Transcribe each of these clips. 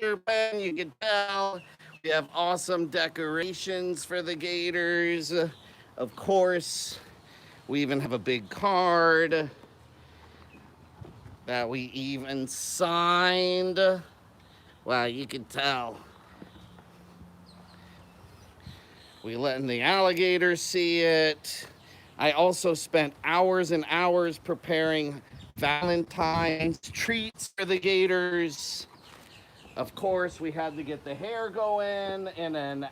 here, Ben. You can tell we have awesome decorations for the gators. Of course, we even have a big card that we even signed. Wow, you can tell. We letting the alligators see it. I also spent hours and hours preparing Valentine's treats for the gators. Of course, we had to get the hair going in an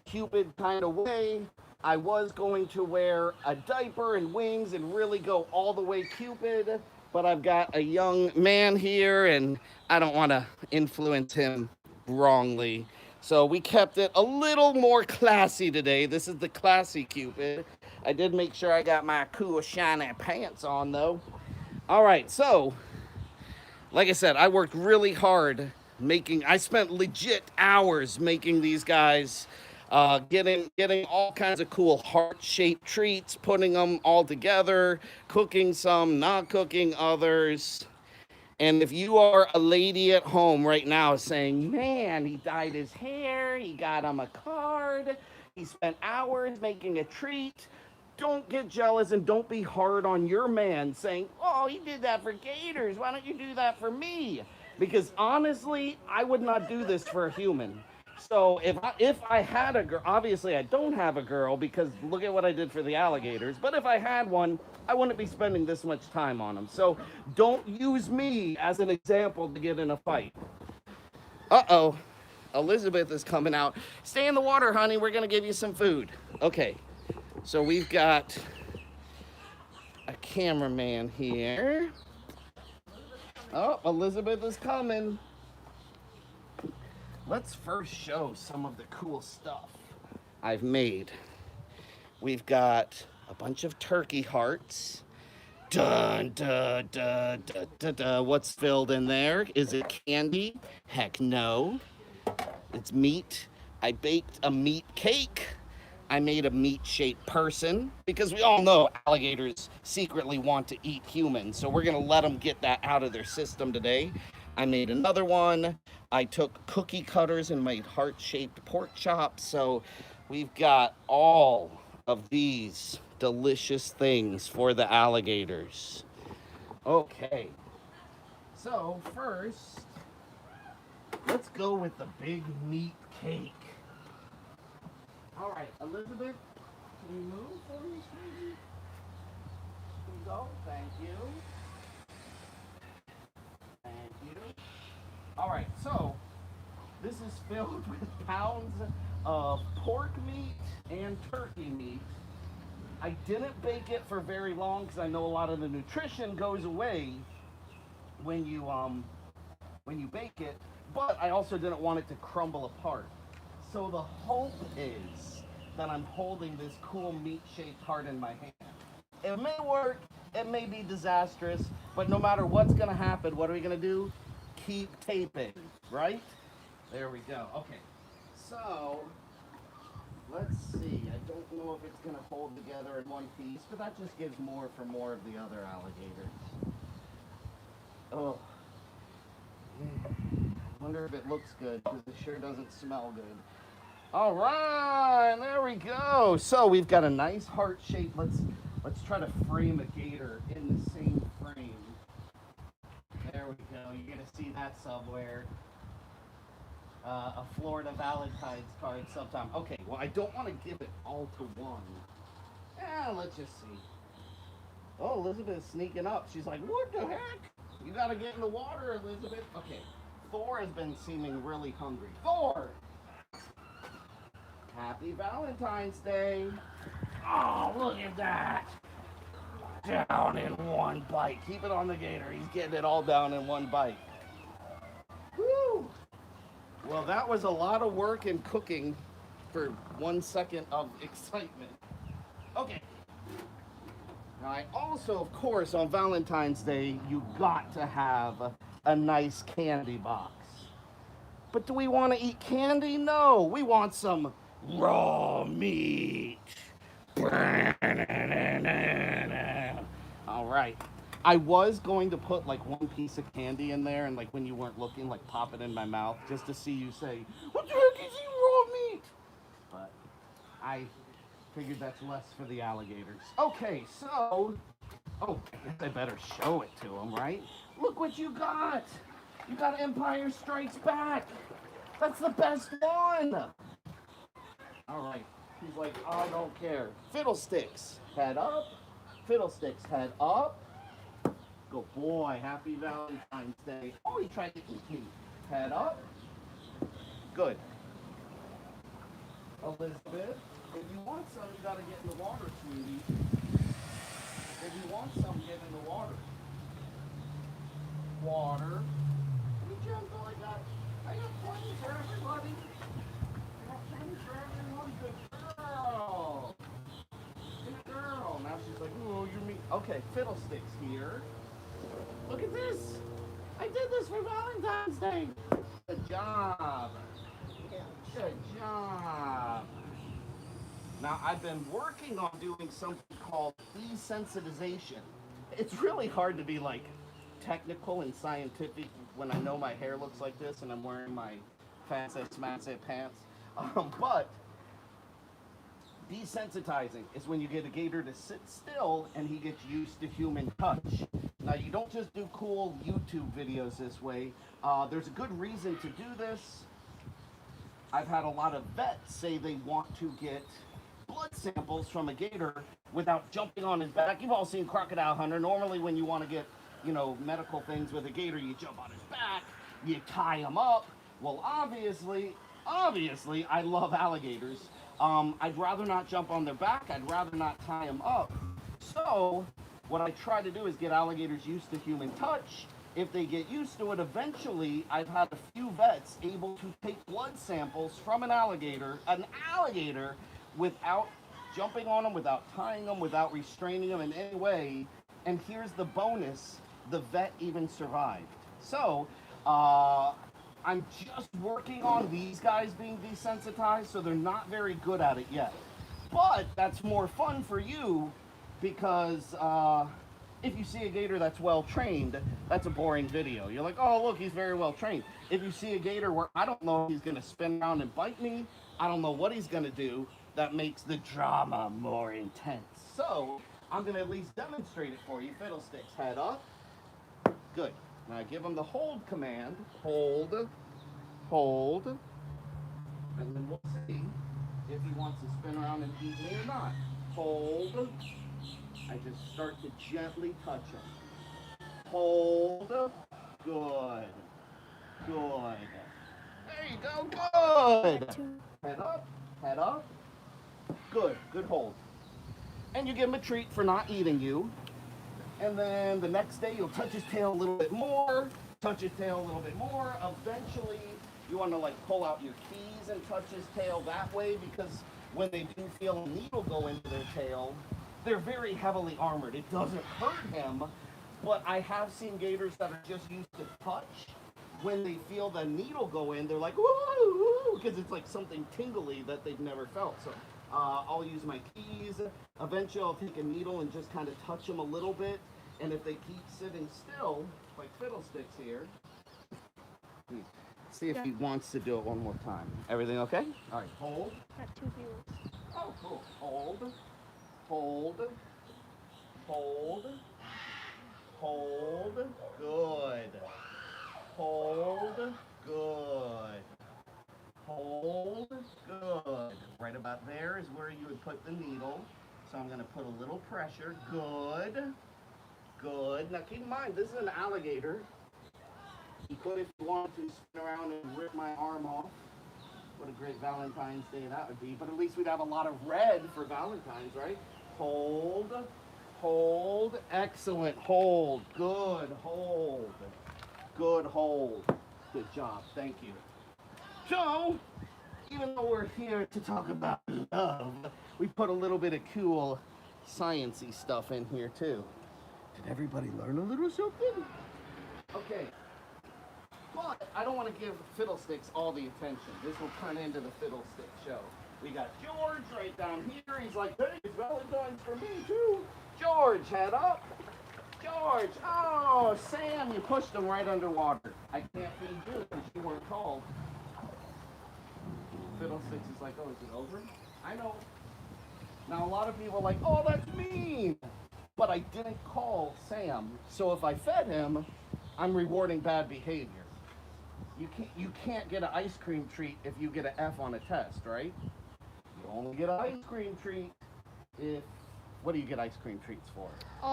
Cupid kind of way. I was going to wear a diaper and wings and really go all the way Cupid, but I've got a young man here and I don't want to influence him wrongly. So we kept it a little more classy today. This is the classy Cupid. I did make sure I got my cool shiny pants on though. All right, so like I said, I worked really hard I spent legit hours making these guys, getting all kinds of cool heart-shaped treats, putting them all together, cooking some, not cooking others. And if you are a lady at home right now saying, man, he dyed his hair, he got him a card, he spent hours making a treat, don't get jealous and don't be hard on your man saying, oh, he did that for gators. Why don't you do that for me? Because honestly, I would not do this for a human. So if I had a girl, obviously I don't have a girl because look at what I did for the alligators. But if I had one, I wouldn't be spending this much time on them. So don't use me as an example to get in a fight. Uh-oh. Elizabeth is coming out. Stay in the water, honey. We're going to give you some food. Okay. So we've got a cameraman here. Oh, Elizabeth is coming. Let's first show some of the cool stuff I've made. We've got a bunch of turkey hearts. Dun, dun, dun, dun, dun, dun. What's filled in there? Is it candy? Heck no. It's meat. I baked a meat cake. I made a meat-shaped person because we all know alligators secretly want to eat humans. So we're going to let them get that out of their system today. I made another one. I took cookie cutters and made heart-shaped pork chops. So we've got all of these delicious things for the alligators. Okay. So first, let's go with the big meat cake. All right, Elizabeth, can you move for me, sweetie? Can you go? Thank you. Thank you. All right, so this is filled with pounds of pork meat and turkey meat. I didn't bake it for very long because I know a lot of the nutrition goes away when you bake it, but I also didn't want it to crumble apart. So the hope is that I'm holding this cool meat-shaped heart in my hand. It may work, it may be disastrous, but no matter what's gonna happen, what are we gonna do? Keep taping, right? There we go. Okay, so let's see. I don't know if it's gonna hold together in one piece, but that just gives more for more of the other alligators. Oh, I wonder if it looks good because it sure doesn't smell good. All right, there we go. So we've got a nice heart shape. Let's try to frame a gator in the same frame. There we go. You're gonna see that somewhere. A Florida Valentine's card sometime. Okay, well I don't want to give it all to one. Let's just see. Oh, Elizabeth's sneaking up. She's like, what the heck? You gotta get in the water, Elizabeth. Okay, Thor has been seeming really hungry. Thor! Happy Valentine's Day. Oh, look at that. Down in one bite. Keep it on the gator. He's getting it all down in one bite. Woo! Well, that was a lot of work and cooking for 1 second of excitement. Okay. Now, I also, of course, on Valentine's Day, you got to have a nice candy box. But do we want to eat candy? No, we want some raw meat. All right. I was going to put like one piece of candy in there and like when you weren't looking, like pop it in my mouth just to see you say, "What the heck is he raw meat?" But I figured that's less for the alligators. Okay, so oh, I guess I better show it to him, right? Look what you got! You got Empire Strikes Back. That's the best one. All right. He's like, I don't care. Fiddlesticks, head up. Fiddlesticks, head up. Good boy. Happy Valentine's Day. Oh, he tried to eat me. Head up. Good. Elizabeth, if you want some, you gotta get in the water, sweetie. If you want some, get in the water. Water. Be gentle. I got plenty for everybody. I got plenty for everyone. Good girl. Good girl. Now she's like, oh, you're me. Okay, Fiddlesticks here. Look at this. I did this for Valentine's Day. Good job. Good job. Now, I've been working on doing something called desensitization. It's really hard to be like technical and scientific when I know my hair looks like this and I'm wearing my fancy smassy pants. But desensitizing is when you get a gator to sit still and he gets used to human touch. Now, you don't just do cool YouTube videos this way. There's a good reason to do this. I've had a lot of vets say they want to get blood samples from a gator without jumping on his back. You've all seen Crocodile Hunter. Normally when you want to get, medical things with a gator, you jump on his back, you tie him up. Well, obviously, I love alligators. I'd rather not jump on their back. I'd rather not tie them up. So what I try to do is get alligators used to human touch. If they get used to it, eventually I've had a few vets able to take blood samples from an alligator without jumping on them, without tying them, without restraining them in any way. And here's the bonus, the vet even survived. So I'm just working on these guys being desensitized, so they're not very good at it yet. But that's more fun for you because if you see a gator that's well trained, that's a boring video. You're like, oh, look, he's very well trained. If you see a gator where I don't know if he's going to spin around and bite me, I don't know what he's going to do, that makes the drama more intense. So I'm going to at least demonstrate it for you. Fiddlesticks, head up. Good. Now give him the hold command. Hold, hold, and then we'll see if he wants to spin around and eat me or not. Hold. I just start to gently touch him. Hold. Good. Good. There you go. Good. Head up. Head up. Good. Good hold. And you give him a treat for not eating you. And then the next day you'll touch his tail a little bit more. Touch his tail a little bit more. Eventually you want to like pull out your keys and touch his tail that way, because when they do feel a needle go into their tail, they're very heavily armored. It doesn't hurt him, but I have seen gators that are just used to touch. When they feel the needle go in, they're like, woo, because it's like something tingly that they've never felt. So I'll use my keys. Eventually I'll take a needle and just kind of touch them a little bit. And if they keep sitting still, like Fiddlesticks here, see if he wants to do it one more time. Everything okay? All right, hold. Got 2 viewers. Oh, cool. Hold. Hold, hold, hold, good, hold, good, hold, good. Right about there is where you would put the needle. So I'm going to put a little pressure. Good, good. Now keep in mind, this is an alligator. You could, if you wanted to, spin around and rip my arm off. What a great Valentine's Day that would be. But at least we'd have a lot of red for Valentine's, right? Hold, hold, excellent, hold, good, hold, good hold. Good job, thank you. So, even though we're here to talk about love, we put a little bit of cool science-y stuff in here too. Did everybody learn a little something? Okay. But I don't want to give Fiddlesticks all the attention. This will turn into the Fiddlestick show. We got George right down here. He's like, hey, it's Valentine's for me too. George, head up. George! Oh, Sam, you pushed him right underwater. I can't feed you because you weren't called. Fiddlesticks is like, oh, is it over? I know. Now, a lot of people are like, oh, that's mean. But I didn't call Sam. So if I fed him, I'm rewarding bad behavior. You can't get an ice cream treat if you get an F on a test, right? You only get an ice cream treat if... What do you get ice cream treats for?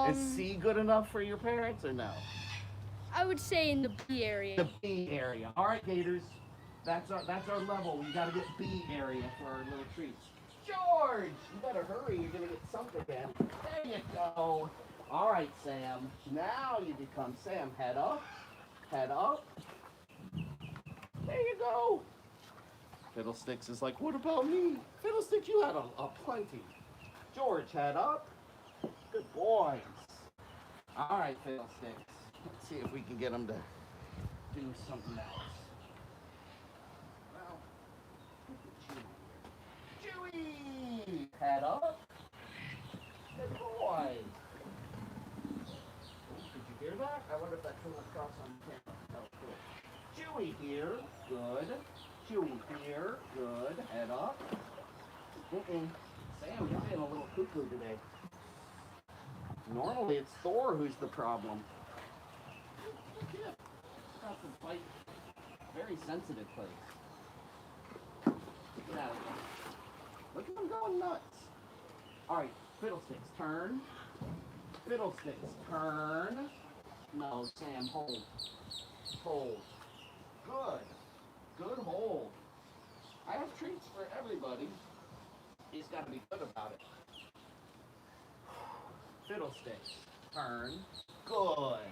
Is C good enough for your parents or no? I would say in the B area. The B area. All right, Gators. That's our level. We got to get B area for our little treats. George, you better hurry. You're gonna get sunk again. There you go. All right, Sam. Now you become Sam. Head up. Head up. There you go. Fiddlesticks is like, what about me? Fiddlesticks, you had a plenty. George, head up. Good boys. All right, Fiddlesticks. Let's see if we can get them to do something else. Well, look at Chewy. Chewy, head up. Good boy. Oh, did you hear that? I wonder if that came across on camera. Oh, cool. Chewy here. Good. Chewy here. Good. Head up. Sam, you're being a little cuckoo today. Normally it's Thor who's the problem. Look at him. Got some fight. Very sensitive place. Get out of here. Look at him going nuts. Alright, Fiddlesticks, turn. Fiddlesticks, turn. No, Sam, hold. Hold. Good. Good hold. I have treats for everybody. He's got to be good about it. Fiddlesticks, turn. Good.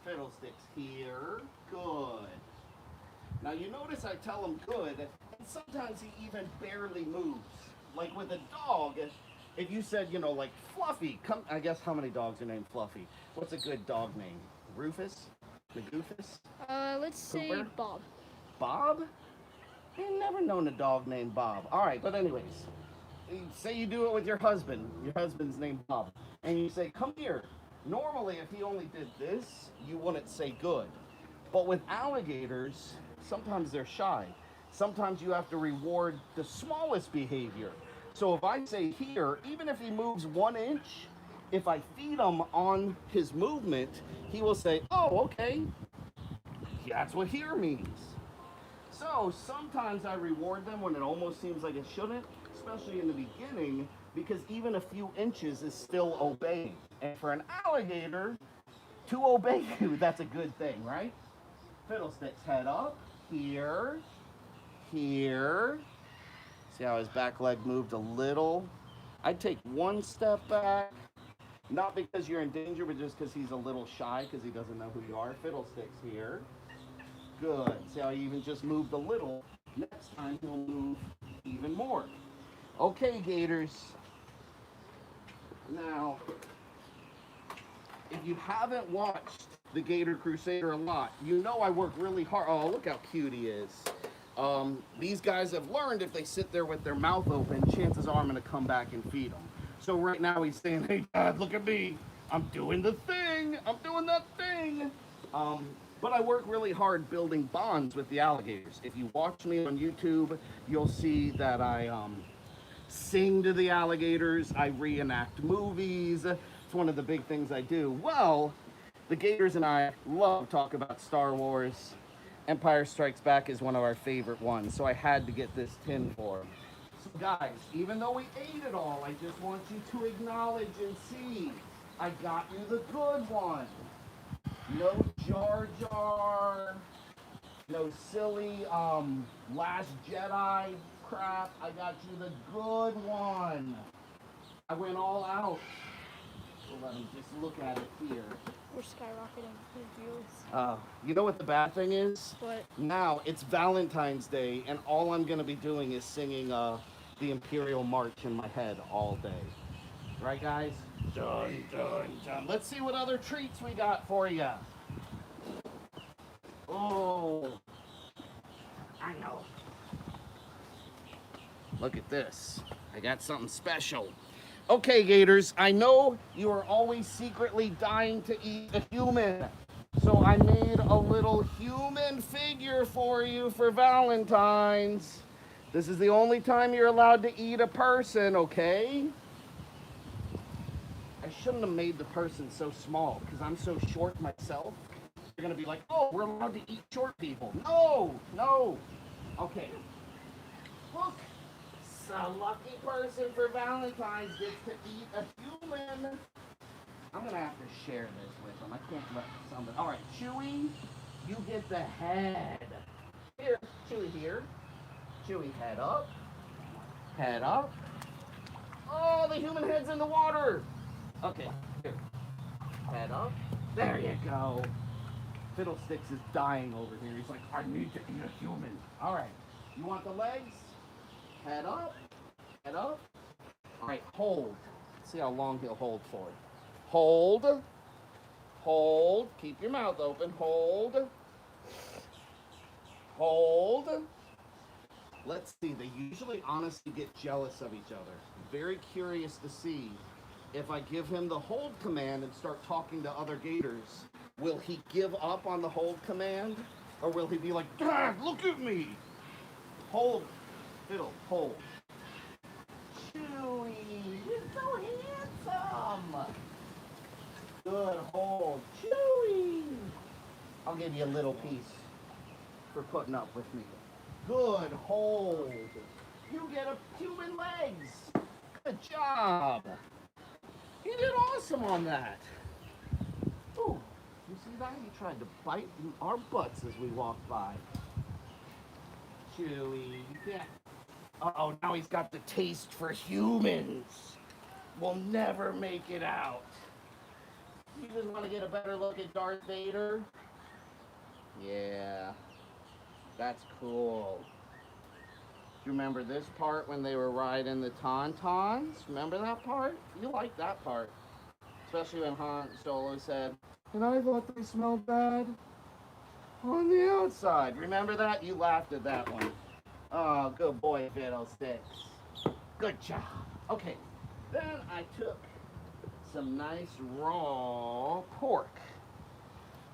Fiddlesticks here. Good. Now you notice I tell him good, and sometimes he even barely moves. Like with a dog, if you said, you know, like Fluffy, come. I guess how many dogs are named Fluffy? What's a good dog name? Rufus? McGoofus? Let's say Cooper? Bob. Bob? I've never known a dog named Bob. All right, but anyways, say you do it with your husband. Your husband's named Bob. And you say, come here. Normally, if he only did this, you wouldn't say good. But with alligators, sometimes they're shy. Sometimes you have to reward the smallest behavior. So if I say here, even if he moves 1 inch, if I feed him on his movement, he will say, oh, okay. That's what here means. So sometimes I reward them when it almost seems like it shouldn't, especially in the beginning, because even a few inches is still obeying. And for an alligator to obey you, that's a good thing, right? Fiddlesticks, head up, here, here. See how his back leg moved a little? I'd take 1 step back, not because you're in danger, but just because he's a little shy, because he doesn't know who you are. Fiddlesticks here. Good. See how he even just moved a little? Next time he'll move even more. Okay, Gators. Now, if you haven't watched the Gator Crusader a lot, you know I work really hard. Oh, look how cute he is. These guys have learned if they sit there with their mouth open, chances are I'm going to come back and feed them. So right now he's saying, hey, Dad, look at me. I'm doing the thing. I'm doing that thing. But I work really hard building bonds with the alligators. If you watch me on YouTube, you'll see that I sing to the alligators. I reenact movies. It's one of the big things I do. Well, the Gators and I love to talk about Star Wars. Empire Strikes Back is one of our favorite ones, so I had to get this tin for him. So guys, even though we ate it all, I just want you to acknowledge and see, I got you the good one. No Jar Jar, no silly Last Jedi crap. I got you the good one. I went all out. So let me just look at it here. We're skyrocketing the views. You know what the bad thing is? What? Now it's Valentine's Day, and all I'm gonna be doing is singing the Imperial March in my head all day. Right, guys? Dun, dun, dun. Let's see what other treats we got for you. Oh, I know. Look at this. I got something special. Okay, Gators, I know you are always secretly dying to eat a human. So I made a little human figure for you for Valentine's. This is the only time you're allowed to eat a person, okay? I shouldn't have made the person so small because I'm so short myself. You're gonna be like, oh, we're allowed to eat short people. No, no. Okay. Look, a lucky person for Valentine's gets to eat a human. I'm gonna have to share this with them. I can't let somebody. All right, Chewy, you get the head. Here, Chewy here. Chewy, head up. Head up. Oh, the human head's in the water. Okay, here. Head up. There you go. Fiddlesticks is dying over here. He's like, I need to eat a human. All right, you want the legs? Head up. Head up. All right, hold. Let's see how long he'll hold for. Hold. Hold. Keep your mouth open. Hold. Hold. Let's see. They usually honestly get jealous of each other. Very curious to see if I give him the hold command and start talking to other gators. Will he give up on the hold command? Or will he be like, Dad, look at me? Hold. Fiddle. Hold. Chewy, you're so handsome. Good hold. Chewy. I'll give you a little piece for putting up with me. Good hold. You get a human legs. Good job. You did awesome on that. Ooh, you see that? He tried to bite our butts as we walked by. Chewy. Yeah. Uh-oh, now he's got the taste for humans. We'll never make it out. You just want to get a better look at Darth Vader? Yeah, that's cool. Do you remember this part when they were riding the Tauntauns? Remember that part? You liked that part. Especially when Han Solo said, and I thought they smelled bad on the outside. Remember that? You laughed at that one. Oh, good boy, Fiddlesticks. Good job. Okay, then I took some nice raw pork.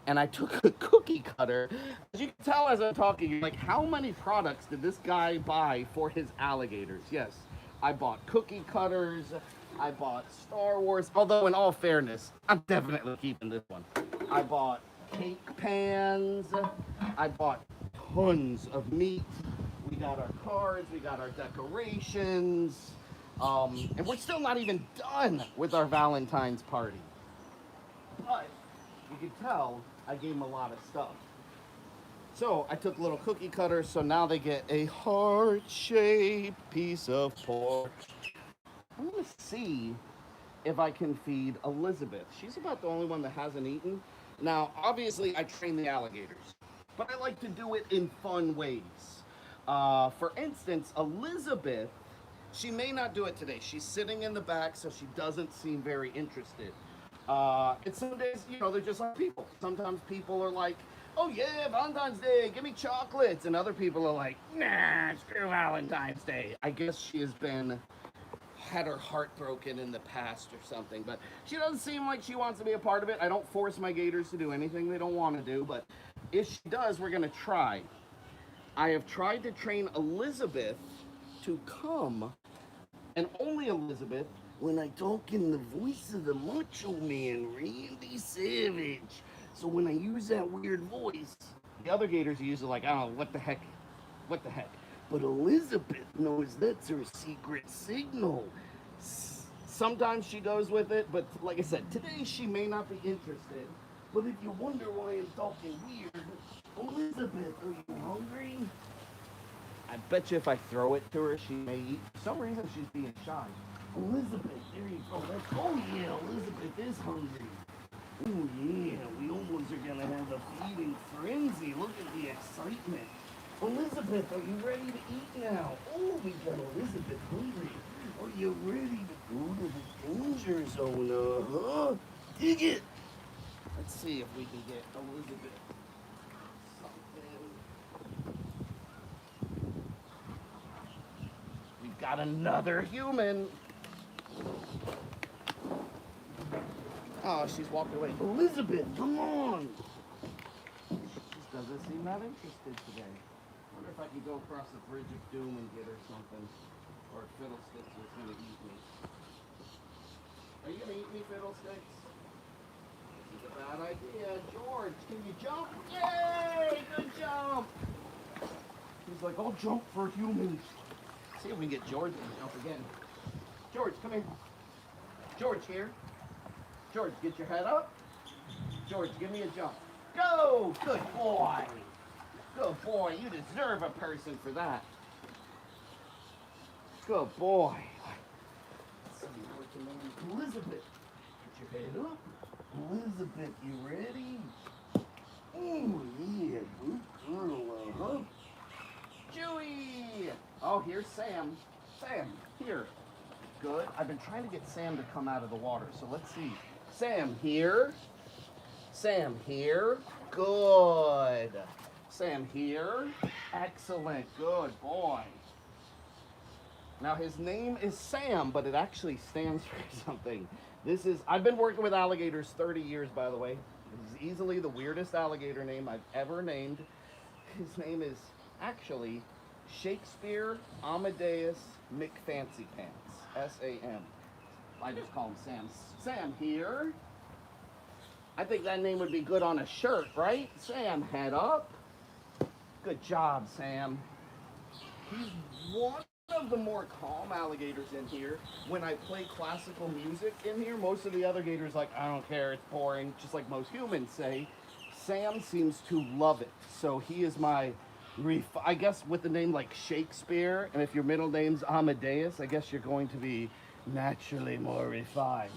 And I took a cookie cutter. As you can tell as I'm talking, like, how many products did this guy buy for his alligators? Yes, I bought cookie cutters. I bought Star Wars. Although, in all fairness, I'm definitely keeping this one. I bought cake pans. I bought tons of meat. We got our cards. We got our decorations. And we're still not even done with our Valentine's party. But you can tell I gave them a lot of stuff. So I took little cookie cutters, so now they get a heart-shaped piece of pork. I'm gonna see if I can feed Elizabeth. She's about the only one that hasn't eaten. Now, obviously, I train the alligators, but I like to do it in fun ways. For instance, Elizabeth, she may not do it today. She's sitting in the back, so she doesn't seem very interested. And some days, you know, they're just like people. Sometimes people are like, oh yeah, Valentine's Day, give me chocolates. And other people are like, nah, screw Valentine's Day. I guess she has had her heart broken in the past or something, but she doesn't seem like she wants to be a part of it. I don't force my gators to do anything they don't want to do, but if she does, we're gonna try. I have tried to train Elizabeth to come, and only Elizabeth, when I talk in the voice of the Macho Man, Randy Savage. So when I use that weird voice, the other gators are usually like, I don't know, what the heck? What the heck? But Elizabeth knows that's her secret signal. Sometimes she goes with it, but like I said, today she may not be interested. But if you wonder why I'm talking weird, Elizabeth, are you hungry? I bet you if I throw it to her, she may eat. For some reason, she's being shy. Elizabeth, there you go. Oh yeah, Elizabeth is hungry. Oh yeah, we almost are gonna have a feeding frenzy. Look at the excitement. Elizabeth, are you ready to eat now? Oh, we got Elizabeth hungry. Are you ready to go to the danger zone? Uh-huh. Dig it. Let's see if we can get Elizabeth something. We've got another human. Oh, she's walked away. Elizabeth, come on. She just doesn't seem that interested today. I wonder if I can go across the Bridge of Doom and get her something. Or if Fiddlesticks is going to eat me. Are you going to eat me, Fiddlesticks? This is a bad idea. George, can you jump? Yay! Good jump! He's like, I'll jump for humans. See if we can get George to jump again. George, come here. George, here. George, get your head up. George, give me a jump. Go! Good boy. Good boy. You deserve a person for that. Good boy. Let's see what your name is. Elizabeth. Get your head up. Elizabeth, you ready? Oh, yeah. Good girl, huh? Chewie! Oh, here's Sam. Sam, here. Good. I've been trying to get Sam to come out of the water, so let's see. Sam, here. Sam, here. Good. Sam, here. Excellent. Good boy. Now, his name is Sam, but it actually stands for something. I've been working with alligators 30 years, by the way. This is easily the weirdest alligator name I've ever named. His name is actually Shakespeare Amadeus McFancypants. S-A-M. I just call him Sam. Sam, here. I think that name would be good on a shirt, right? Sam, head up. Good job, Sam. He's one of the more calm alligators in here. When I play classical music in here, most of the other gators like, I don't care, it's boring, just like most humans say. Sam seems to love it. So he is my, I guess with the name like Shakespeare, and if your middle name's Amadeus, I guess you're going to be naturally more refined.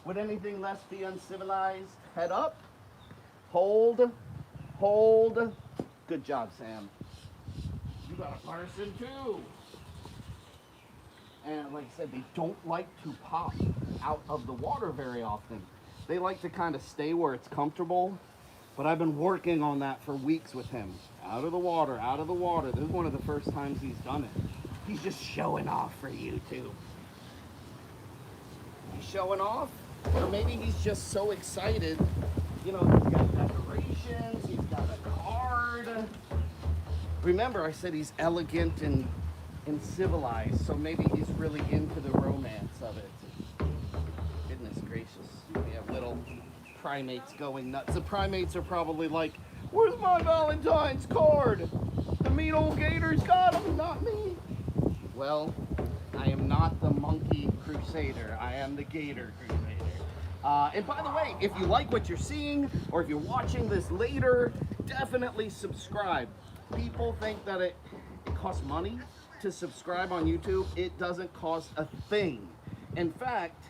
Would anything less be uncivilized? Head up. Hold. Hold. Good job, Sam. You got a person too. And like I said, they don't like to pop out of the water very often. They like to kind of stay where it's comfortable. But I've been working on that for weeks with him. Out of the water, out of the water. This is one of the first times he's done it. He's just showing off for you too. He's showing off? Or maybe he's just so excited. You know, he's got decorations, he's got a card. Remember, I said he's elegant and civilized, so maybe he's really into the romance of it. Goodness gracious. We have little primates going nuts. The primates are probably like, where's my Valentine's card? The mean old gators got him, not me. Well, I am not the monkey crusader. I am the gator crusader. And by the way, if you like what you're seeing, or if you're watching this later, definitely subscribe. People think that it costs money to subscribe on YouTube. It doesn't cost a thing. In fact,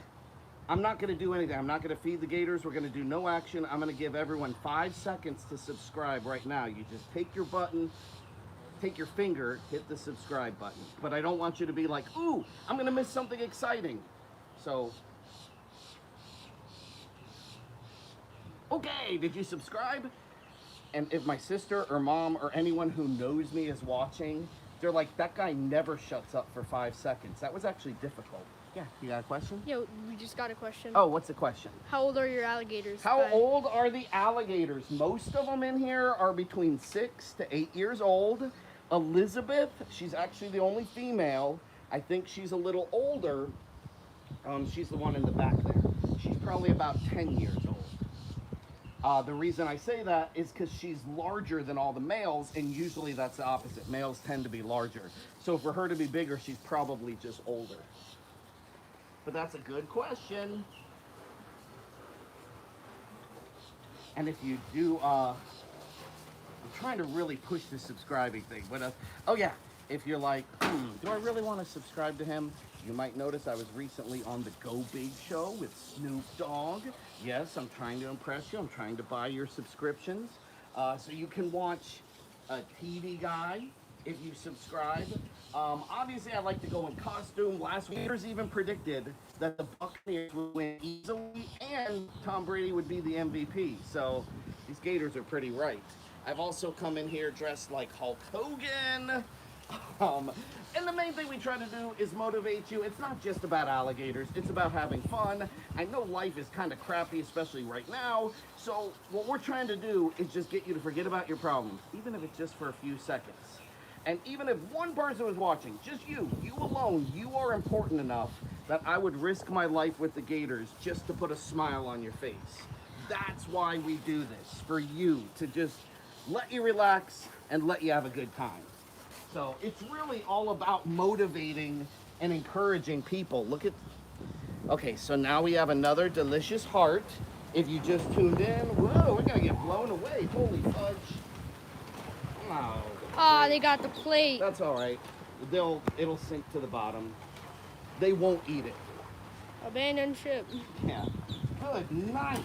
I'm not going to do anything. I'm not going to feed the gators. We're going to do no action. I'm going to give everyone 5 seconds to subscribe right now. You just take your button, take your finger, hit the subscribe button. But I don't want you to be like, ooh, I'm going to miss something exciting. So, okay, did you subscribe? And if my sister or mom or anyone who knows me is watching, they're like, that guy never shuts up for 5 seconds. That was actually difficult. Yeah, you got a question? Yeah, we just got a question. Oh, what's the question? How old are your alligators? How old are the alligators? Most of them in here are between 6 to 8 years old. Elizabeth, she's actually the only female. I think she's a little older. She's the one in the back there. She's probably about 10 years old. The reason I say that is because she's larger than all the males, and usually that's the opposite. Males tend to be larger. So for her to be bigger, she's probably just older. But that's a good question. And if you do, I'm trying to really push the subscribing thing. But oh yeah, if you're like, do I really want to subscribe to him? You might notice I was recently on the Go Big show with Snoop Dogg. Yes, I'm trying to impress you. I'm trying to buy your subscriptions. So you can watch a TV guy if you subscribe. Obviously, I like to go in costume. Last year's even predicted that the Buccaneers would win easily and Tom Brady would be the MVP. So these Gators are pretty right. I've also come in here dressed like Hulk Hogan. Um, and the main thing we try to do is motivate you. It's not just about alligators, it's about having fun. I know life is kind of crappy, especially right now. So, what we're trying to do is just get you to forget about your problems, even if it's just for a few seconds. And even if one person was watching, just you alone, you are important enough that I would risk my life with the gators just to put a smile on your face. That's why we do this, for you, to just let you relax and let you have a good time. So it's really all about motivating and encouraging people. Look at, okay, so now we have another delicious heart. If you just tuned in, whoa, we're gonna get blown away. Holy fudge. Oh, Ah, they got the plate. that's all right. It'll sink to the bottom. They won't eat it. Abandoned ship. Yeah. Good night.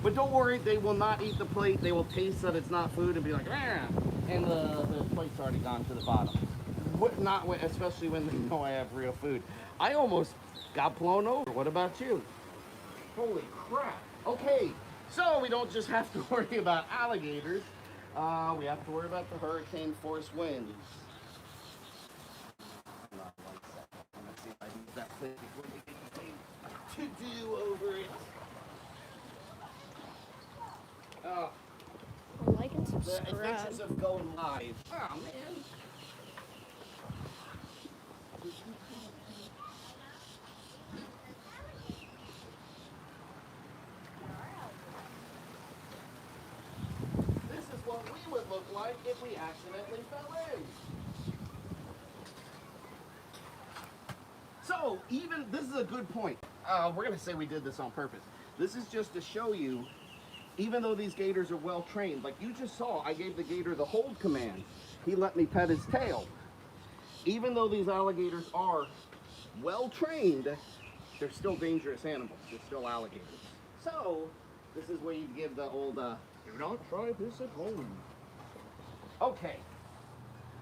But don't worry, they will not eat the plate. They will taste that it's not food and be like, ah, and the plate's already gone to the bottom. Especially when they know I have real food. I almost got blown over. What about you? Holy crap. Okay, so we don't just have to worry about alligators. We have to worry about the hurricane force winds. Hold on 1 second. I'm gonna see if I can get that plate before we get anything to do over it. Oh, Like and the subscribe. adventures of going live. Oh man. This is what we would look like if we accidentally fell in. So, even, this is a good point. We're going to say we did this on purpose. This is just to show you, even though these gators are well trained, like you just saw, I gave the gator the hold command. He let me pet his tail. Even though these alligators are well trained, they're still dangerous animals. They're still alligators. So, this is where you give the old, do not try this at home. Okay.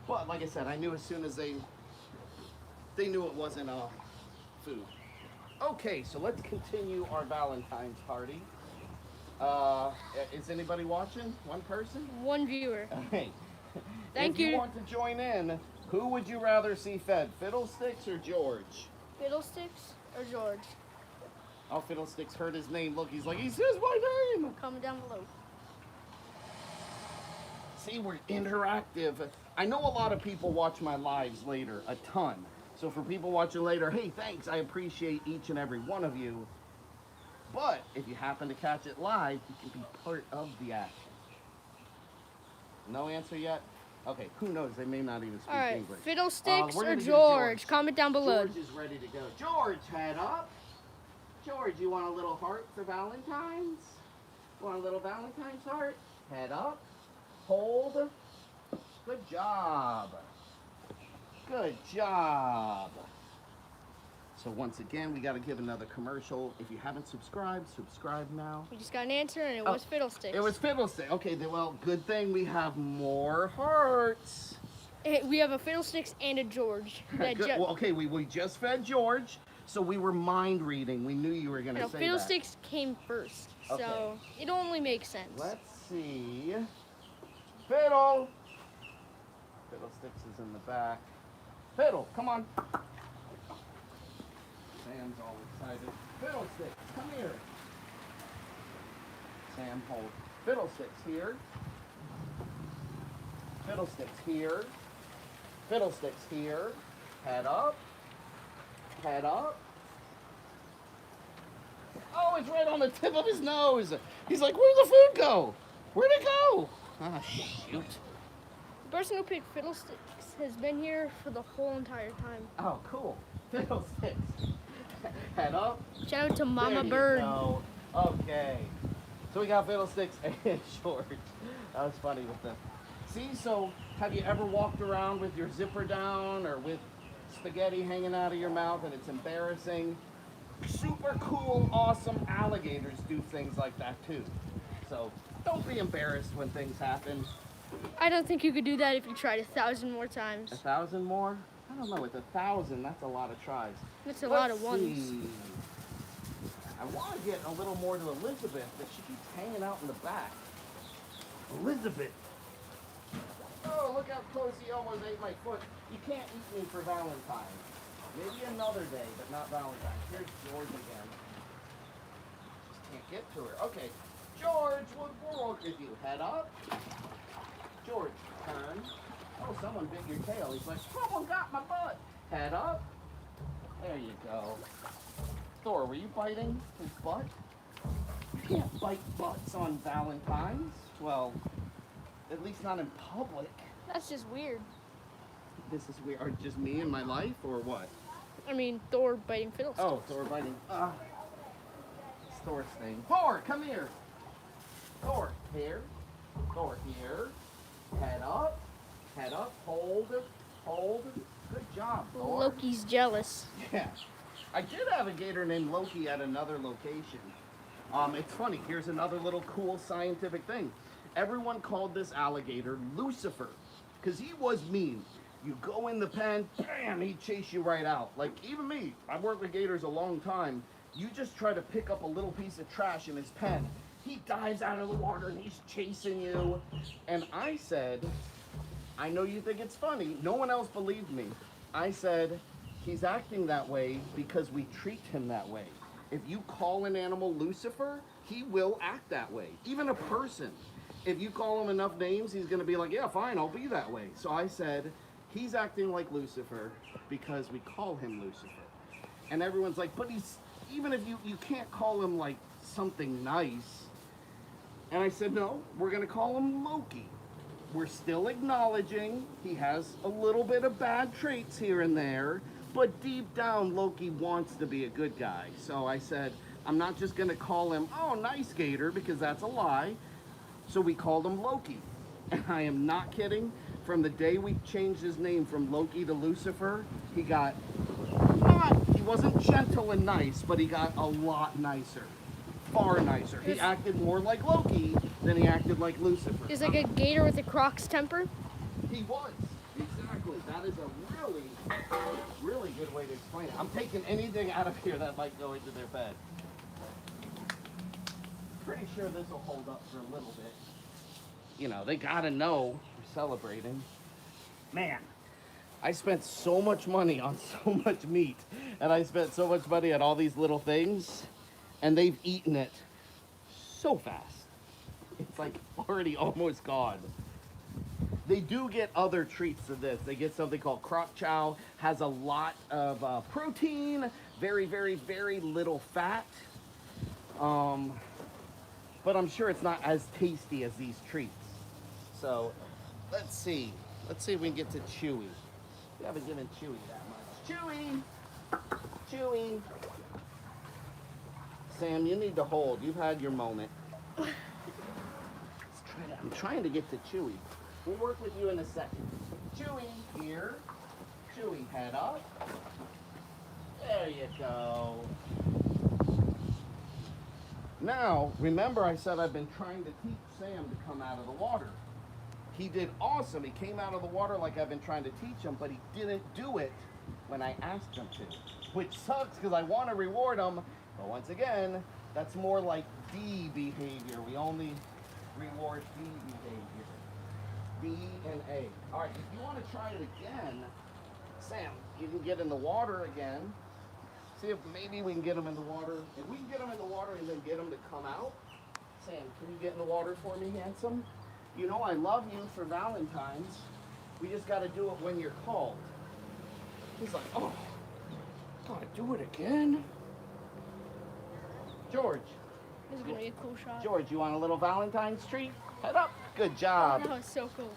But like I said, I knew as soon as they knew it wasn't food. Okay, so let's continue our Valentine's party. Is anybody watching? One person? One viewer. Okay. Thank If you you. want to join in, who would you rather see fed, Fiddlesticks or George? Fiddlesticks or George? Oh, Fiddlesticks heard his name. Look, he's like, he says my name. Comment down below. See, we're interactive. I know a lot of people watch my lives later, a ton. So for people watching later, hey, thanks. I appreciate each and every one of you. But if you happen to catch it live, you can be part of the action. No answer yet? Okay, who knows? They may not even speak All right, English. Fiddlesticks We're or gonna do George? Comment down below. George is ready to go. George, head up. George, you want a little heart for Valentine's? Want a little Valentine's heart? Head up. Hold. Good job. Good job. So once again, we got to give another commercial. If you haven't subscribed, subscribe now. We just got an answer, and it was Fiddlesticks. It was Fiddlesticks. Okay, then, well, good thing we have more hearts. We have a Fiddlesticks and a George. Good. Well, okay, we just fed George, so we were mind reading. We knew you were going to say Fiddlesticks came first, so Okay. it only makes sense. Let's see. Fiddle. Fiddlesticks is in the back. Fiddle, come on. Sam's all excited. Fiddlesticks, come here. Sam, hold. Fiddlesticks here. Fiddlesticks here. Fiddlesticks here. Head up. Head up. Oh, it's right on the tip of his nose. He's like, where'd the food go? Where'd it go? Ah, shoot. The person who picked Fiddlesticks has been here for the whole entire time. Oh, cool. Fiddlesticks. Head up. Shout out to Mama There you Bird. go. Okay. So we got Fiddlesticks and George. That was funny with them. See, so have you ever walked around with your zipper down or with spaghetti hanging out of your mouth and it's embarrassing? Super cool, awesome alligators do things like that too. So don't be embarrassed when things happen. I don't think you could do that if you tried 1,000 more times. 1,000 more? I don't know, with 1,000, that's a lot of tries. That's a lot of Let's ones. see. I want to get a little more to Elizabeth, but she keeps hanging out in the back. Elizabeth. Oh, look how close he almost ate my foot. You can't eat me for Valentine. Maybe another day, but not Valentine. Here's George again. Just can't get to her. Okay, George, we'll work with you. Head up. George, turn. Oh, someone bit your tail. He's like, someone got my butt. Head up. There you go. Thor, were you biting his butt? You can't bite butts on Valentine's. Well, at least not in public. That's just weird. This is weird. Or just me in my life, or what? I mean, Thor biting fiddlesticks. Oh, Thor biting. It's Thor's thing. Thor, come here. Thor, here. Thor, here. Head up. Head up. Hold. Hold. Good job, Thor. Loki's jealous. Yeah. I did have a gator named Loki at another location. It's funny. Here's another little cool scientific thing. Everyone called this alligator Lucifer because he was mean. You go in the pen, bam, he'd chase you right out. Like, even me, I've worked with gators a long time. You just try to pick up a little piece of trash in his pen. He dives out of the water and he's chasing you. And I said, I know you think it's funny. No one else believed me. I said, he's acting that way because we treat him that way. If you call an animal Lucifer, he will act that way. Even a person. If you call him enough names, he's going to be like, yeah, fine, I'll be that way. So I said, he's acting like Lucifer because we call him Lucifer. And everyone's like, but he's, even if you can't call him like something nice. And I said, no, we're going to call him Loki. We're still acknowledging he has a little bit of bad traits here and there, but deep down, Loki wants to be a good guy. So I said, I'm not just going to call him, oh, nice gator, because that's a lie. So we called him Loki. And I am not kidding. From the day we changed his name from Loki to Lucifer, he got he wasn't gentle and nice, but he got a lot nicer. Far nicer. He acted more like Loki than he acted like Lucifer. He's like a gator with a croc's temper. He was. Exactly. That is a really, really good way to explain it. I'm taking anything out of here that might go into their bed. Pretty sure this will hold up for a little bit. You know, they gotta know we're celebrating. Man, I spent so much money on so much meat, and I spent so much money on all these little things, and they've eaten it so fast. It's like already almost gone. They do get other treats to this. They get something called crock chow, has a lot of protein, very, very, very little fat. But I'm sure it's not as tasty as these treats. So let's see. Let's see if we can get to Chewy. We haven't given Chewy that much. Chewy! Chewy! Sam, you need to hold. You've had your moment. I'm trying to get to Chewy. We'll work with you in a second. Chewy, here. Chewy, head up. There you go. Now, remember I said I've been trying to teach Sam to come out of the water. He did awesome. He came out of the water like I've been trying to teach him, but he didn't do it when I asked him to, which sucks because I want to reward him. But once again, that's more like D behavior. We only reward D behavior. B and A. All right, if you want to try it again, Sam, you can get in the water again. See if maybe we can get him in the water. If we can get him in the water and then get him to come out. Sam, can you get in the water for me, handsome? You know I love you for Valentine's. We just got to do it when you're called. He's like, oh, gotta do it again? George. This is gonna be a cool shot. George, you want a little Valentine's treat? Head up. Good job. That was so cool.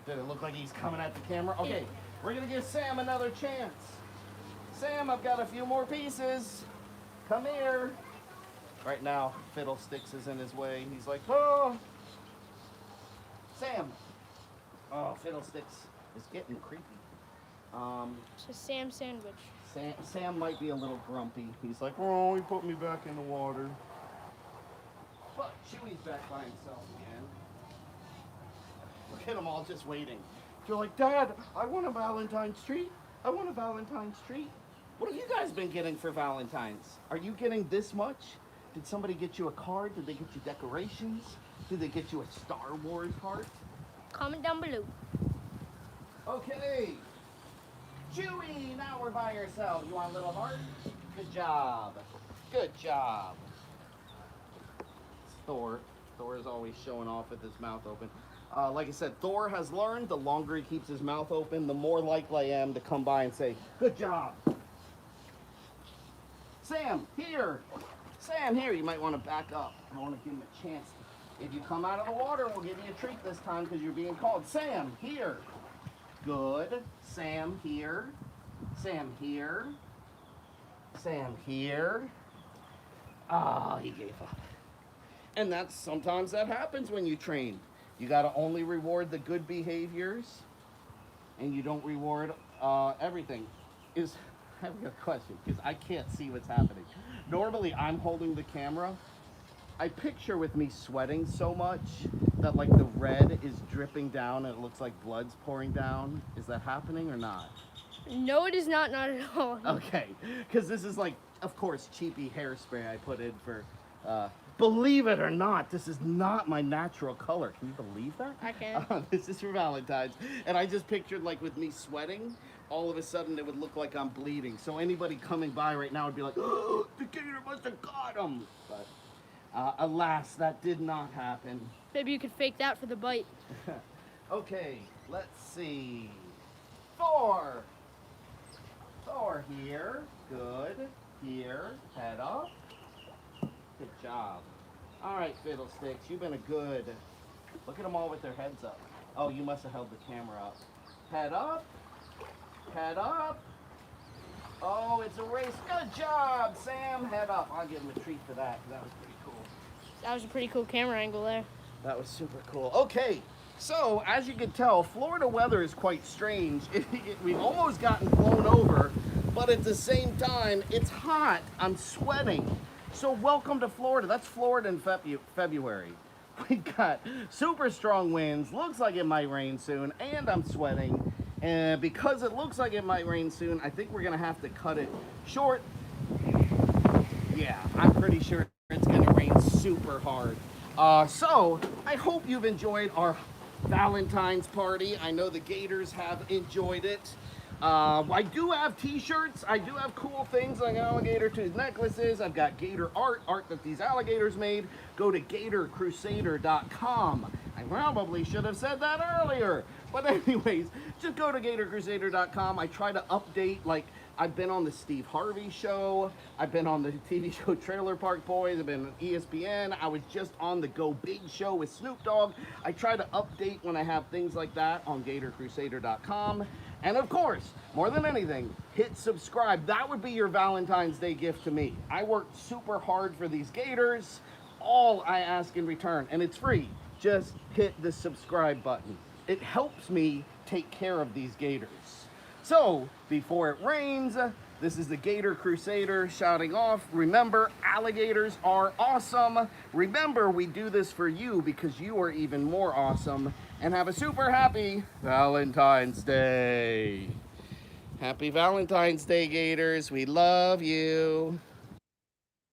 Did it look like he's coming at the camera? Okay, we're gonna give Sam another chance. Sam, I've got a few more pieces. Come here. Right now, Fiddlesticks is in his way. He's like, oh. Sam. Oh, Fiddlesticks is getting creepy. It's a Sam sandwich. Sam might be a little grumpy. He's like, oh, he put me back in the water. But Chewy's back by himself again. Look at them all just waiting. They're like, Dad, I want a Valentine's treat. I want a Valentine's treat. What have you guys been getting for Valentine's? Are you getting this much? Did somebody get you a card? Did they get you decorations? Did they get you a Star Wars heart? Comment down below. Okay. Chewy, now we're by yourself. You want a little heart? Good job. Good job. It's Thor. Thor is always showing off with his mouth open. Like I said, Thor has learned the longer he keeps his mouth open, the more likely I am to come by and say, good job. Sam, here. Sam, here. You might want to back up. I want to give him a chance. If you come out of the water, we'll give you a treat this time because you're being called. Sam, here. Good. Sam, here. Sam, here. Sam, here. Ah, he gave up. And sometimes that happens when you train. You got to only reward the good behaviors, and you don't reward everything. I have a question because I can't see what's happening. Normally, I'm holding the camera. I picture with me sweating so much that like the red is dripping down and it looks like blood's pouring down. Is that happening or not? No, it is not. Not at all. Okay, because this is like, of course, cheapy hairspray I put in for. Believe it or not, this is not my natural color. Can you believe that? I can. This is for Valentine's, and I just pictured like with me sweating, all of a sudden it would look like I'm bleeding. So anybody coming by right now would be like, "Oh, the gator must have got him." But alas, that did not happen. Maybe you could fake that for the bite. Okay, let's see. Thor. Thor here. Good. Here. Head up. Good job. All right, Fiddlesticks, you've been a good. Look at them all with their heads up. Oh, you must have held the camera up. Head up. Head up. Oh, it's a race. Good job, Sam. Head up. I'll give him a treat for that. That was pretty cool. That was a pretty cool camera angle there. That was super cool. Okay, so as you can tell, Florida weather is quite strange. We've almost gotten blown over, but at the same time, it's hot. I'm sweating. So welcome to Florida. That's Florida in February. We got super strong winds. Looks like it might rain soon, and I'm sweating. And because it looks like it might rain soon, I think we're gonna have to cut it short. Yeah, I'm pretty sure it's gonna rain super hard. So I hope you've enjoyed our Valentine's party. I know the Gators have enjoyed it. I do have t-shirts. I do have cool things like alligator tooth necklaces. I've got gator art that these alligators made. Go to gatorcrusader.com. I probably should have said that earlier. But anyways, just go to gatorcrusader.com. I try to update, like, I've been on the Steve Harvey show. I've been on the TV show Trailer Park Boys. I've been on ESPN. I was just on the Go Big show with Snoop Dogg. I try to update when I have things like that on gatorcrusader.com. And of course, more than anything, hit subscribe. That would be your Valentine's Day gift to me. I worked super hard for these Gators. All I ask in return, and it's free, just hit the subscribe button. It helps me take care of these Gators. So, before it rains, this is the Gator Crusader shouting off. Remember, alligators are awesome. Remember, we do this for you because you are even more awesome. And have a super happy Valentine's Day. Happy Valentine's Day, Gators. We love you.